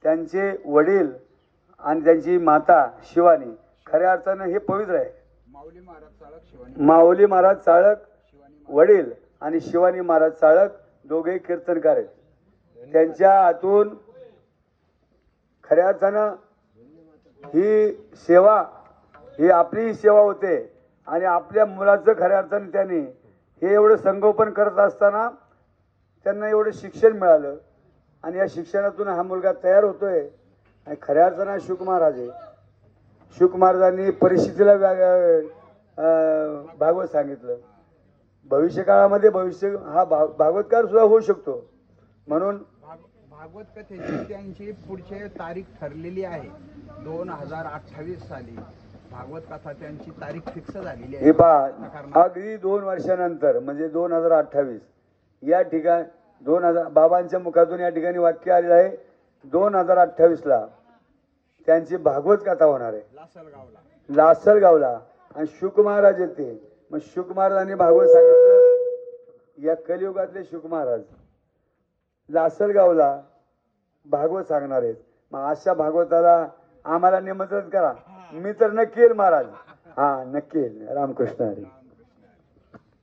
त्यांचे वडील आणि त्यांची माता शिवानी खऱ्या अर्थानं हे पवित्र आहे. माऊली महाराज चाळक वडील आणि शिवानी महाराज चाळक दोघे कीर्तनकार आहेत. त्यांच्या हातून खऱ्या अर्थानं ही सेवा ही आपली सेवा होते आणि आपल्या मुलाचं खऱ्या अर्थाने त्यांनी हे एवढं संगोपन करत असताना त्यांना एवढं शिक्षण मिळालं आणि या शिक्षणातून हा मुलगा तयार होतोय. आणि खऱ्या अर्थानं शुक महाराज आहे. शुक महाराजांनी परिस्थितीला भागवत सांगितलं. भविष्य काळामध्ये भविष्य हा भागवतकार सुद्धा होऊ शकतो. म्हणून भागवत कथेची त्यांची पुढची तारीख ठरलेली आहे. 2028 साली भागवत कथा त्यांची तारीख फिक्स झालेली आहे. हे पहा अगदी 2 वर्षानंतर म्हणजे 2028 या ठिकाणी 2000 बाबांच्या मुखातून या ठिकाणी वाक्य आलेलं आहे. 2028 ला त्यांची भागवत कथा होणार आहे लासलगावला आणि शुक महाराज येते. मग शुक महाराजांनी भागवत सांगितलं. या कलियुगातले शुक महाराज लासलगावला भागवत सांगणार आहेत. मग अशा भागवताला आम्हाला निमंत्रण करा. मी तर नक्की येईल महाराज. हा नक्की येईल. रामकृष्ण हरी.